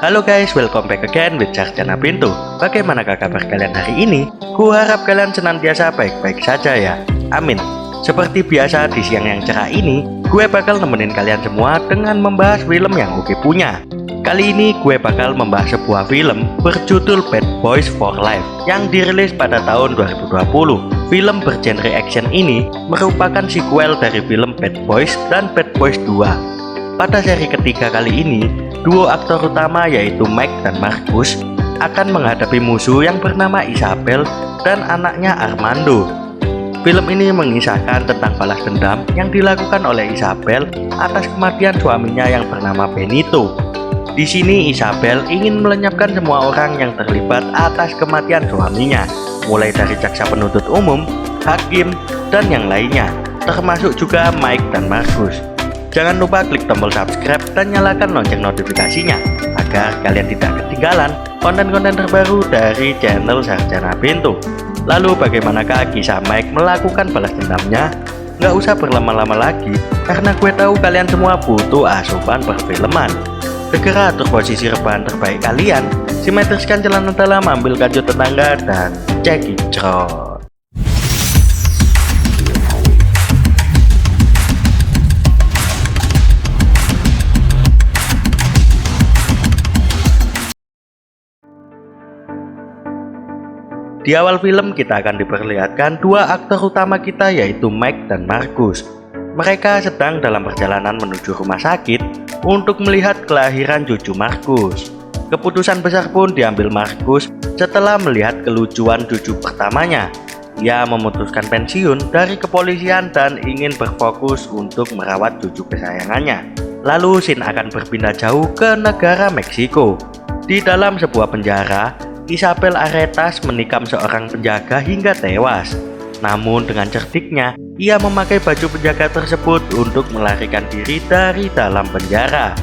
Halo guys, welcome back again with Sarjana Pintu. Bagaimanakah kabar kalian hari ini? Ku harap kalian senantiasa baik-baik saja ya. Amin. Seperti biasa di siang yang cerah ini, gue bakal nemenin kalian semua dengan membahas film yang Oke punya. Kali ini gue bakal membahas sebuah film berjudul Bad Boys for Life yang dirilis pada tahun 2020. Film bergenre action ini merupakan sequel dari film Bad Boys dan Bad Boys 2. Pada seri ketiga kali ini, duo aktor utama yaitu Mike dan Marcus akan menghadapi musuh yang bernama Isabel dan anaknya Armando. Film ini mengisahkan tentang balas dendam yang dilakukan oleh Isabel atas kematian suaminya yang bernama Benito. Di sini Isabel ingin melenyapkan semua orang yang terlibat atas kematian suaminya, mulai dari jaksa penuntut umum, hakim, dan yang lainnya, termasuk juga Mike dan Marcus. Jangan lupa klik tombol subscribe dan nyalakan lonceng notifikasinya agar kalian tidak ketinggalan konten-konten terbaru dari channel Sarjana Pintu. Lalu bagaimanakah kisah Mike melakukan balas dendamnya? Nggak usah berlama-lama lagi, karena gue tahu kalian semua butuh asupan perfilman. Segera atur posisi rebahan terbaik kalian, simetriskan celana dalam, ambil kayu tetangga, dan cekicot. Di awal film kita akan diperlihatkan dua aktor utama kita yaitu Mike dan Marcus. Mereka sedang dalam perjalanan menuju rumah sakit untuk melihat kelahiran cucu Marcus. Keputusan besar pun diambil Marcus setelah melihat kelucuan cucu pertamanya. Ia memutuskan pensiun dari kepolisian dan ingin berfokus untuk merawat cucu kesayangannya. Lalu scene akan berpindah jauh ke negara Meksiko. Di dalam sebuah penjara, Isabel Aretas menikam seorang penjaga hingga tewas. Namun dengan cerdiknya, ia memakai baju penjaga tersebut untuk melarikan diri dari dalam penjara.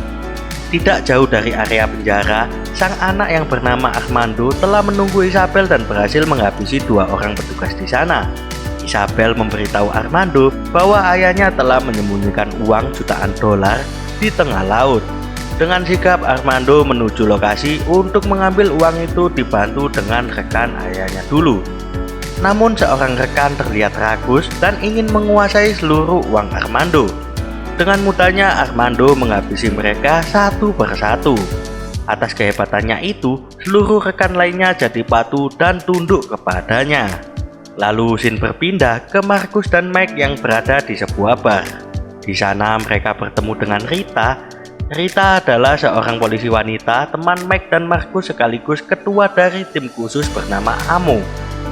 Tidak jauh dari area penjara, sang anak yang bernama Armando telah menunggu Isabel dan berhasil menghabisi dua orang petugas di sana. Isabel memberitahu Armando bahwa ayahnya telah menyembunyikan uang jutaan dolar di tengah laut. Dengan sigap Armando menuju lokasi untuk mengambil uang itu dibantu dengan rekan ayahnya dulu. Namun seorang rekan terlihat ragus dan ingin menguasai seluruh uang Armando. Dengan mudahnya Armando menghabisi mereka satu persatu. Atas kehebatannya itu, seluruh rekan lainnya jadi patuh dan tunduk kepadanya. Lalu scene berpindah ke Marcus dan Mike yang berada di sebuah bar. Di sana mereka bertemu dengan Rita. Rita adalah seorang polisi wanita, teman Mike dan Marcus sekaligus ketua dari tim khusus bernama Amo.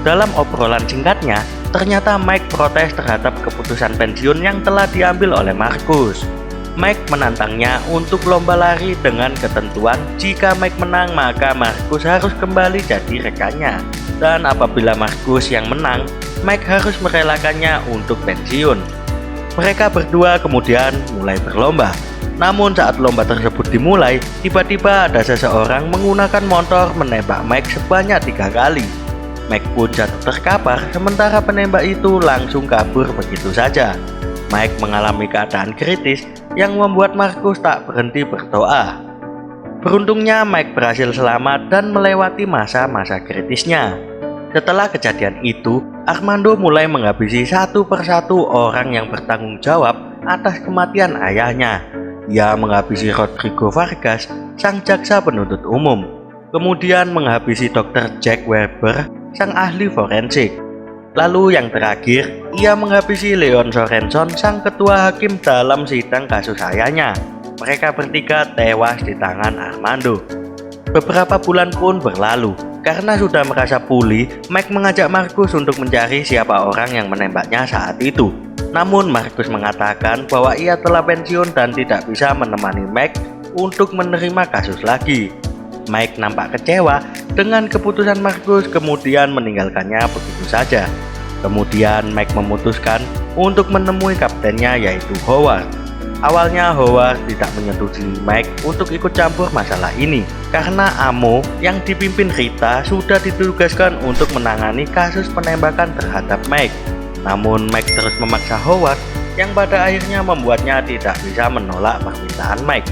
Dalam obrolan singkatnya, ternyata Mike protes terhadap keputusan pensiun yang telah diambil oleh Marcus. Mike menantangnya untuk lomba lari dengan ketentuan jika Mike menang maka Marcus harus kembali jadi rekannya. Dan apabila Marcus yang menang, Mike harus merelakannya untuk pensiun. Mereka berdua kemudian mulai berlomba. Namun saat lomba tersebut dimulai, tiba-tiba ada seseorang menggunakan motor menembak Mike sebanyak 3 kali. Mike pun jatuh terkapar, sementara penembak itu langsung kabur begitu saja. Mike mengalami keadaan kritis yang membuat Marcus tak berhenti berdoa. Beruntungnya Mike berhasil selamat dan melewati masa-masa kritisnya. Setelah kejadian itu, Armando mulai menghabisi satu persatu orang yang bertanggung jawab atas kematian ayahnya. Ia menghabisi Rodrigo Vargas, sang jaksa penuntut umum. Kemudian menghabisi Dr. Jack Weber, sang ahli forensik. Lalu yang terakhir, ia menghabisi Leon Sorenson, sang ketua hakim dalam sidang kasus ayahnya. Mereka bertiga tewas di tangan Armando. Beberapa bulan pun berlalu. Karena sudah merasa pulih, Mike mengajak Marcus untuk mencari siapa orang yang menembaknya saat itu. Namun Marcus mengatakan bahwa ia telah pensiun dan tidak bisa menemani Mike untuk menerima kasus lagi. Mike nampak kecewa dengan keputusan Marcus kemudian meninggalkannya begitu saja. Kemudian Mike memutuskan untuk menemui kaptennya yaitu Howard. Awalnya Howard tidak menyetujui Mike untuk ikut campur masalah ini karena Amo yang dipimpin Rita sudah ditugaskan untuk menangani kasus penembakan terhadap Mike. Namun Mike terus memaksa Howard yang pada akhirnya membuatnya tidak bisa menolak permintaan Mike.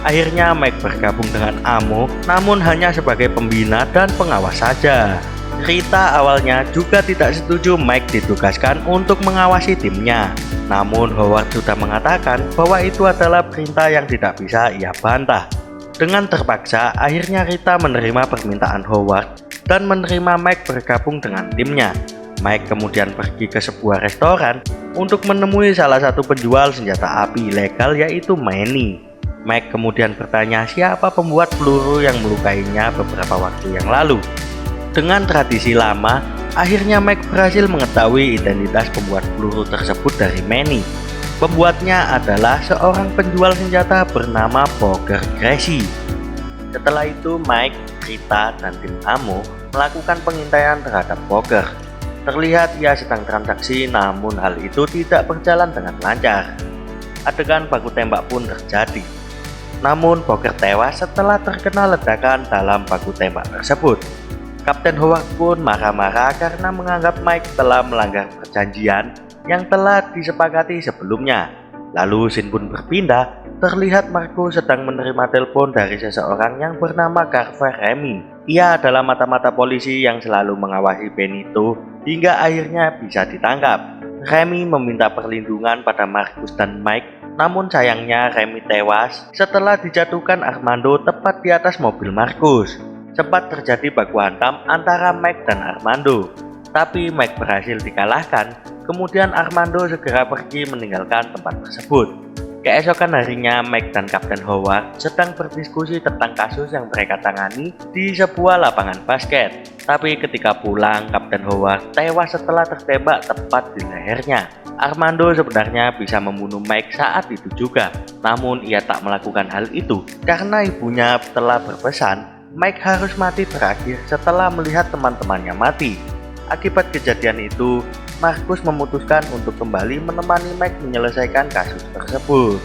Akhirnya Mike bergabung dengan Amo, namun hanya sebagai pembina dan pengawas saja. Rita awalnya juga tidak setuju Mike ditugaskan untuk mengawasi timnya. Namun Howard sudah mengatakan bahwa itu adalah perintah yang tidak bisa ia bantah. Dengan terpaksa, akhirnya Rita menerima permintaan Howard dan menerima Mike bergabung dengan timnya. Mike kemudian pergi ke sebuah restoran untuk menemui salah satu penjual senjata api ilegal, yaitu Manny. Mike kemudian bertanya siapa pembuat peluru yang melukainya beberapa waktu yang lalu. Dengan tradisi lama, akhirnya Mike berhasil mengetahui identitas pembuat peluru tersebut dari Manny. Pembuatnya adalah seorang penjual senjata bernama Booger Gracie. Setelah itu Mike, Rita, dan tim Amo melakukan pengintaian terhadap Booger. Terlihat ia sedang transaksi, namun hal itu tidak berjalan dengan lancar. Adegan baku tembak pun terjadi. Namun Booger tewas setelah terkena ledakan dalam baku tembak tersebut. Kapten Howard pun marah-marah karena menganggap Mike telah melanggar perjanjian yang telah disepakati sebelumnya. Lalu scene pun berpindah, terlihat Marcus sedang menerima telepon dari seseorang yang bernama Carver Remy. Ia adalah mata-mata polisi yang selalu mengawasi Benito hingga akhirnya bisa ditangkap. Remy meminta perlindungan pada Marcus dan Mike, namun sayangnya Remy tewas setelah dijatuhkan Armando tepat di atas mobil Marcus. Sempat terjadi baku hantam antara Mike dan Armando, tapi Mike berhasil dikalahkan. Kemudian Armando segera pergi meninggalkan tempat tersebut. Keesokan harinya Mike dan Kapten Howard sedang berdiskusi tentang kasus yang mereka tangani di sebuah lapangan basket. Tapi ketika pulang, Kapten Howard tewas setelah tertembak tepat di lehernya. Armando sebenarnya bisa membunuh Mike saat itu juga, namun ia tak melakukan hal itu karena ibunya telah berpesan Mike harus mati terakhir setelah melihat teman-temannya mati. Akibat kejadian itu, Marcus memutuskan untuk kembali menemani Mike menyelesaikan kasus tersebut.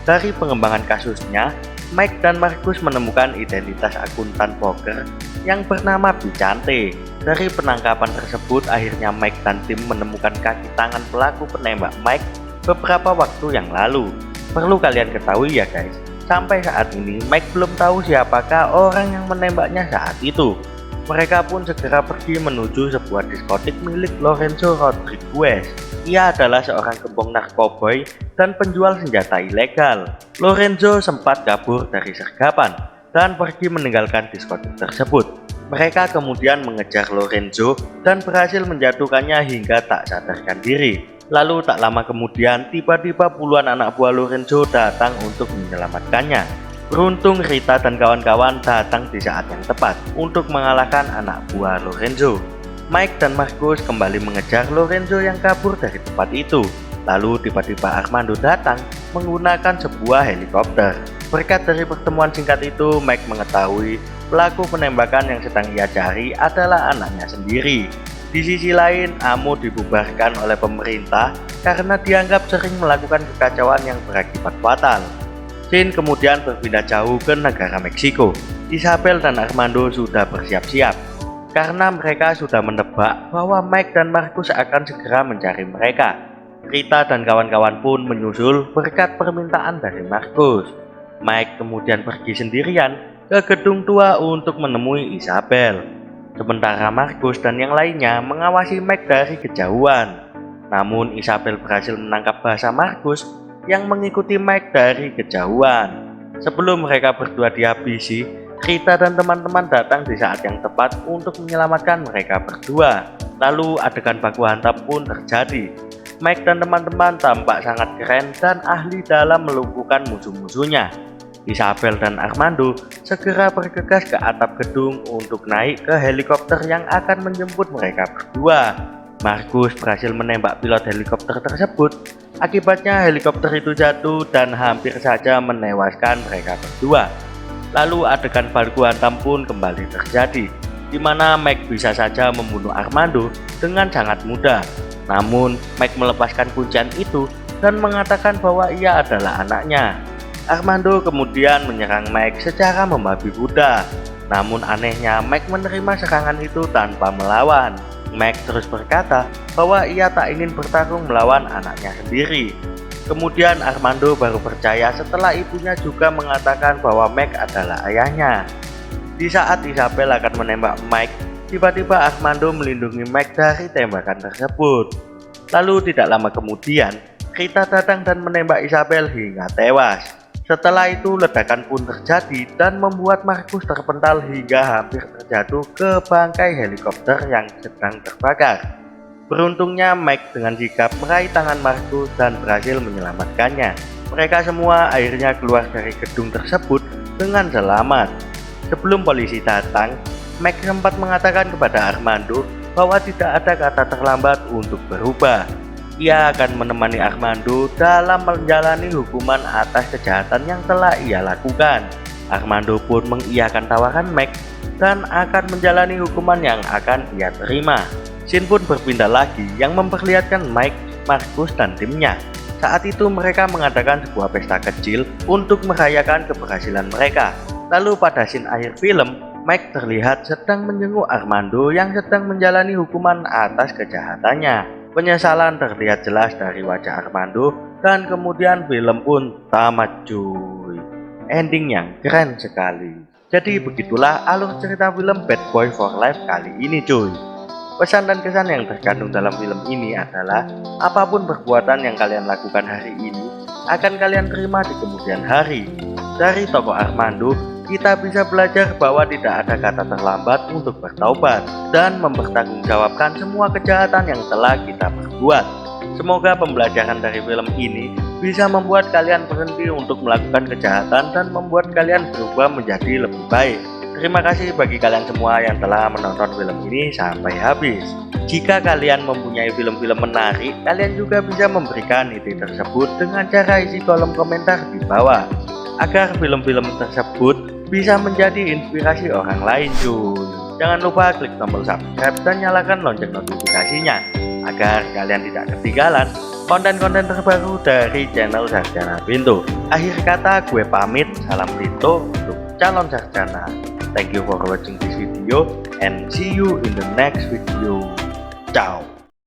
Dari pengembangan kasusnya, Mike dan Marcus menemukan identitas akuntan poker yang bernama Bicante. Dari penangkapan tersebut, akhirnya Mike dan tim menemukan kaki tangan pelaku penembak Mike beberapa waktu yang lalu. Perlu kalian ketahui ya guys, sampai saat ini Mike belum tahu siapakah orang yang menembaknya saat itu. Mereka pun segera pergi menuju sebuah diskotik milik Lorenzo Rodriguez. Ia adalah seorang gembong narkoboy dan penjual senjata ilegal. Lorenzo sempat kabur dari sergapan dan pergi meninggalkan diskotik tersebut. Mereka kemudian mengejar Lorenzo dan berhasil menjatuhkannya hingga tak sadarkan diri. Lalu tak lama kemudian tiba-tiba puluhan anak buah Lorenzo datang untuk menyelamatkannya. Beruntung Rita dan kawan-kawan datang di saat yang tepat untuk mengalahkan anak buah Lorenzo. Mike dan Marcus kembali mengejar Lorenzo yang kabur dari tempat itu. Lalu tiba-tiba Armando datang menggunakan sebuah helikopter. Berkat dari pertemuan singkat itu, Mike mengetahui pelaku penembakan yang sedang ia cari adalah anaknya sendiri. Di sisi lain, Amo dibubarkan oleh pemerintah karena dianggap sering melakukan kekacauan yang berakibat fatal. Scene kemudian berpindah jauh ke negara Meksiko. Isabel dan Armando sudah bersiap-siap karena mereka sudah menebak bahwa Mike dan Marcus akan segera mencari mereka. Rita dan kawan-kawan pun menyusul berkat permintaan dari Marcus. Mike kemudian pergi sendirian ke gedung tua untuk menemui Isabel. Sementara Marcus dan yang lainnya mengawasi Mike dari kejauhan. Namun Isabel berhasil menangkap bahasa Marcus yang mengikuti Mike dari kejauhan. Sebelum mereka berdua dihabisi, Rita dan teman-teman datang di saat yang tepat untuk menyelamatkan mereka berdua. Lalu adegan baku hantam pun terjadi. Mike dan teman-teman tampak sangat keren dan ahli dalam melumpuhkan musuh-musuhnya. Isabel dan Armando segera bergegas ke atap gedung untuk naik ke helikopter yang akan menjemput mereka berdua. Marcus berhasil menembak pilot helikopter tersebut. Akibatnya helikopter itu jatuh dan hampir saja menewaskan mereka berdua. Lalu adegan baku hantam pun kembali terjadi, di mana Mike bisa saja membunuh Armando dengan sangat mudah. Namun Mike melepaskan kuncian itu dan mengatakan bahwa ia adalah anaknya. Armando kemudian menyerang Mike secara membabi buta. Namun anehnya Mike menerima serangan itu tanpa melawan. Mike terus berkata bahwa ia tak ingin bertarung melawan anaknya sendiri. Kemudian Armando baru percaya setelah ibunya juga mengatakan bahwa Mike adalah ayahnya. Di saat Isabel akan menembak Mike, tiba-tiba Armando melindungi Mike dari tembakan tersebut. Lalu tidak lama kemudian, Rita datang dan menembak Isabel hingga tewas. Setelah itu ledakan pun terjadi dan membuat Marcus terpental hingga hampir terjatuh ke bangkai helikopter yang sedang terbakar. Beruntungnya Mike dengan sigap meraih tangan Marcus dan berhasil menyelamatkannya. Mereka semua akhirnya keluar dari gedung tersebut dengan selamat. Sebelum polisi datang, Mike sempat mengatakan kepada Armando bahwa tidak ada kata terlambat untuk berubah. Ia akan menemani Armando dalam menjalani hukuman atas kejahatan yang telah ia lakukan. Armando pun mengiyakan tawaran Mike dan akan menjalani hukuman yang akan ia terima. Scene pun berpindah lagi yang memperlihatkan Mike, Marcus, dan timnya. Saat itu mereka mengadakan sebuah pesta kecil untuk merayakan keberhasilan mereka. Lalu pada scene akhir film, Mike terlihat sedang menjenguk Armando yang sedang menjalani hukuman atas kejahatannya. Penyesalan terlihat jelas dari wajah Armando dan kemudian film pun tamat cuy. Ending yang keren sekali. Jadi begitulah alur cerita film Bad Boy for Life kali ini cuy. Pesan dan kesan yang terkandung dalam film ini adalah apapun perbuatan yang kalian lakukan hari ini akan kalian terima di kemudian hari. Dari tokoh Armando, kita bisa belajar bahwa tidak ada kata terlambat untuk bertaubat dan mempertanggungjawabkan semua kejahatan yang telah kita perbuat. Semoga pembelajaran dari film ini bisa membuat kalian berhenti untuk melakukan kejahatan dan membuat kalian berubah menjadi lebih baik. Terima kasih bagi kalian semua yang telah menonton film ini sampai habis. Jika kalian mempunyai film-film menarik, kalian juga bisa memberikan ide tersebut dengan cara isi kolom komentar di bawah, agar film-film tersebut bisa menjadi inspirasi orang lain cuy. Jangan lupa klik tombol subscribe dan nyalakan lonceng notifikasinya, agar kalian tidak ketinggalan konten-konten terbaru dari channel Sarjana Pintu. Akhir kata gue pamit, salam Pintu untuk calon sarjana. Thank you for watching this video and see you in the next video. Ciao.